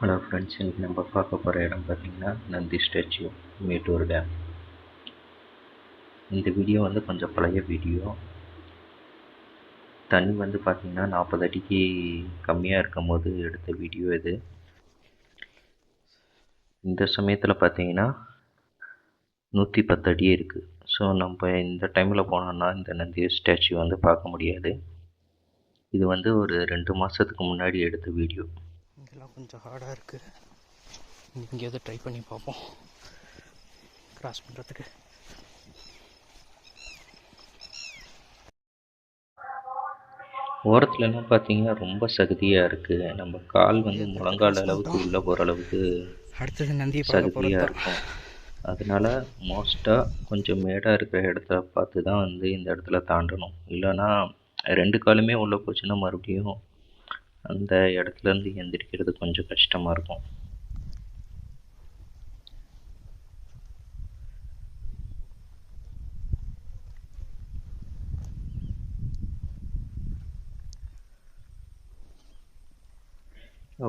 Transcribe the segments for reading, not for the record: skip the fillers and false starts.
Hello friends, இன்றைக்கி நம்ம பார்க்க போகிற இடம் பார்த்திங்கன்னா நந்தி ஸ்டாச்சு, மேட்டூர் டேம். இந்த வீடியோ கொஞ்சம் பழைய வீடியோ. தண்ணி பார்த்திங்கன்னா 40 அடிக்கு கம்மியாக இருக்கும் போது எடுத்த வீடியோ இது. இந்த சமயத்தில் பார்த்திங்கன்னா 110 அடி இருக்குது. ஸோ நம்ம இந்த டைமில் போனோம்னா இந்த நந்தி ஸ்டாச்சு பார்க்க முடியாது. இது ஒரு 2 மாதத்துக்கு முன்னாடி எடுத்த வீடியோ. இதெல்லாம் கொஞ்சம் ஹார்டாக இருக்குது. எங்கேயாவது ட்ரை பண்ணி பார்ப்போம் கிராஸ் பண்ணுறதுக்கு. ஓரத்துலலாம் பார்த்தீங்கன்னா ரொம்ப சகதியாக இருக்குது. நம்ம கால் முழங்கால் அளவுக்கு உள்ளே போகிற அளவுக்கு அடுத்தது நந்தி சகதியாக இருக்கும். அதனால் மோஸ்ட்டாக கொஞ்சம் மேடாக இருக்கிற இடத்த பார்த்து தான் இந்த இடத்துல தாண்டணும். இல்லைன்னா 2 காலுமே உள்ளே போச்சுன்னா மறுபடியும் அந்த இடத்துலேருந்து எந்திரிக்கிறது கொஞ்சம் கஷ்டமாக இருக்கும்.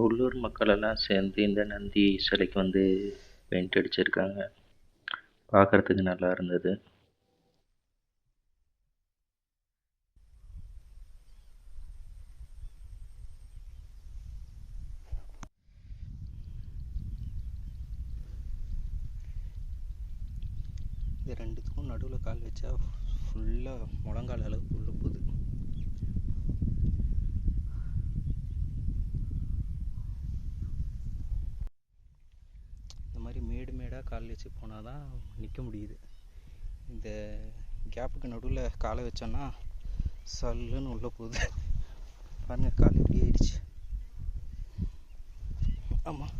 உள்ளூர் மக்கள் எல்லாம் சேர்ந்து இந்த நந்தி சிலைக்கு பெயிண்ட் அடிச்சிருக்காங்க. பார்க்குறதுக்கு நல்லா இருந்தது. இது ரெண்டுத்துக்கும் நடுவில் கால் வச்சா ஃபுல்லாக முழங்கால் அளவுக்கு உள்ள போகுது. இந்த மாதிரி மேடாக கால் வச்சு போனால் தான் நிற்க முடியுது. இந்த கேப்புக்கு நடுவில் காலை வச்சோன்னா சல்லுன்னு உள்ளே போகுது. பாருங்கள், கால் எப்படி ஆயிடுச்சு. ஆமாம்,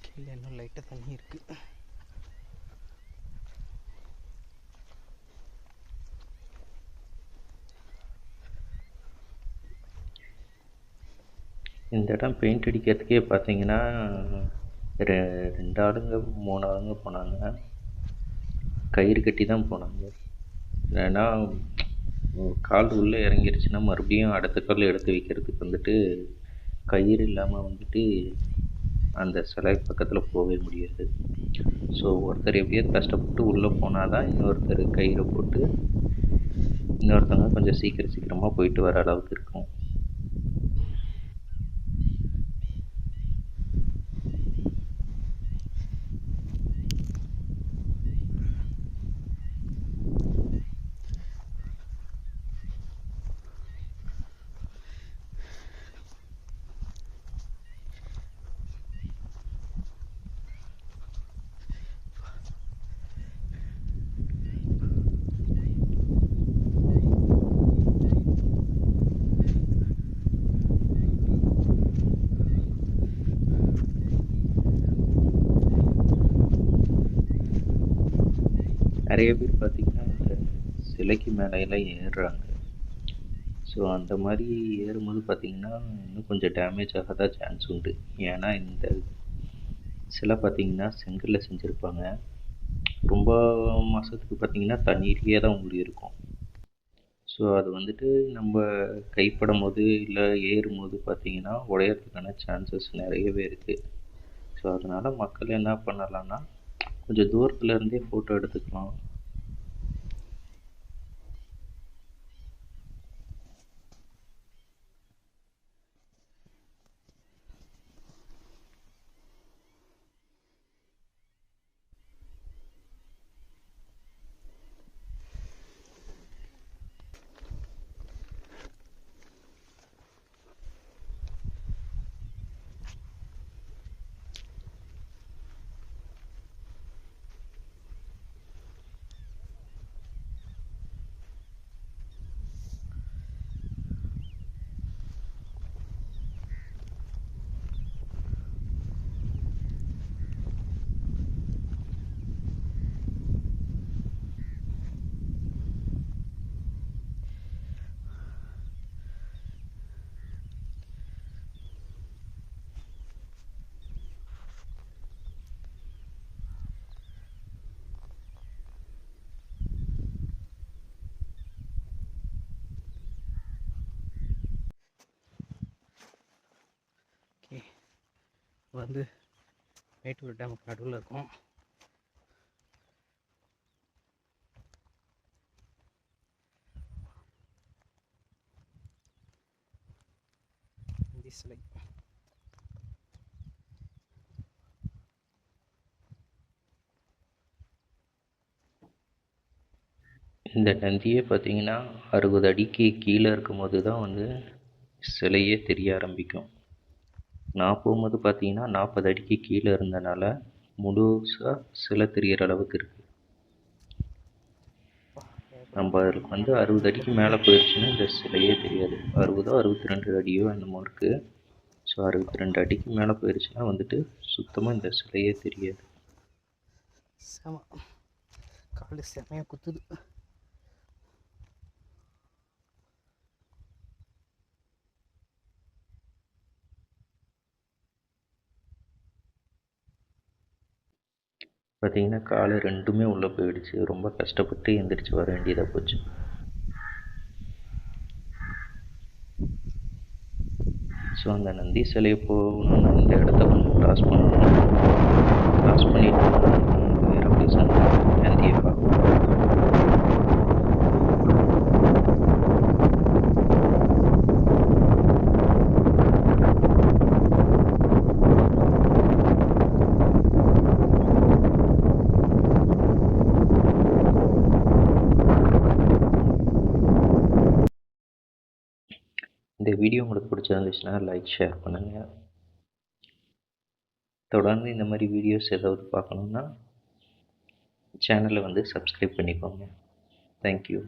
கீழே இன்னும் லைட்டாக தண்ணி இருக்குது. இந்த இடம் பெயிண்ட் அடிக்கிறதுக்கே பார்த்தீங்கன்னா 2 ஆளுங்க 3 ஆளுங்க போனாங்க. கயிறு கட்டி தான் போனாங்க. ஏன்னா கால் உள்ளே இறங்கிருச்சுன்னா மறுபடியும் அடுத்த கால் எடுத்து வைக்கிறதுக்கு கயிறு இல்லாமல் அந்த சிலை பக்கத்தில் போகவே முடியாது. ஸோ ஒருத்தர் எப்படியாவது கஷ்டப்பட்டு உள்ளே போனால் தான் இன்னொருத்தர் கயிறை போட்டு இன்னொருத்தவங்க கொஞ்சம் சீக்கிரமாக போயிட்டு வர அளவுக்கு இருக்கும். நிறைய பேர் பார்த்திங்கன்னா இந்த சிலைக்கு மேலையெல்லாம் ஏறுறாங்க. ஸோ அந்த மாதிரி ஏறும்போது பார்த்திங்கன்னா இன்னும் கொஞ்சம் டேமேஜ் ஆக தான் சான்ஸ் உண்டு. ஏன்னா இந்த சிலை பார்த்திங்கன்னா செங்கல்ல செஞ்சுருப்பாங்க. ரொம்ப மாதத்துக்கு பார்த்திங்கன்னா தண்ணீர்லேயே தான் ஊறி இருக்கும். ஸோ அது நம்ம கைப்படும் போது இல்லை ஏறும்போது பார்த்திங்கன்னா உடையறதுக்கான சான்சஸ் நிறையவே இருக்குது. ஸோ அதனால் மக்கள் என்ன பண்ணலான்னா கொஞ்சம் தூரத்தில் இருந்தே ஃபோட்டோ எடுத்துக்கலாம். வந்து மேட்டூர் டேமுக்கு நடுவில் இருக்கும். நந்தி சிலை. இந்த நந்தியே பார்த்தீங்கன்னா 60 அடிக்கு கீழே இருக்கும்போது தான் வந்து சிலையே தெரிய ஆரம்பிக்கும். நான் போகும்போது பார்த்தீங்கன்னா 40 அடிக்கு கீழே இருந்தனால முழுசாக சிலை தெரிகிற அளவுக்கு இருக்குது. நம்ம அதில் வந்து 60 அடிக்கு மேலே போயிடுச்சுன்னா இந்த சிலையே தெரியாது. 60ஓ 62 அடியோ என்னமோ இருக்குது. ஸோ 62 அடிக்கு மேலே போயிடுச்சுன்னா வந்துட்டு சுத்தமாக இந்த சிலையே தெரியாது. செம காலு செமையாக குத்துது. பார்த்தீங்கன்னா காலை ரெண்டுமே உள்ளே போயிடுச்சு. ரொம்ப கஷ்டப்பட்டு எந்திரிச்சு வர வேண்டியதாக போச்சு. ஸோ அந்த நந்தி சிலையை போகணுன்னா இந்த இடத்த கொஞ்சம் கிராஸ் பண்ணணும். கிராஸ் பண்ணிட்டு வேறு பிளேஸ் அந்த நந்தியை பார்க்கணும். இந்த வீடியோ உங்களுக்கு பிடிச்சிருந்துச்சுன்னா லைக் ஷேர் பண்ணுங்கள். தொடர்ந்து இந்த மாதிரி வீடியோஸ் ஏதாவது பார்க்கணுன்னா சேனலை வந்து சப்ஸ்கிரைப் பண்ணிக்கோங்க. தேங்க்யூ.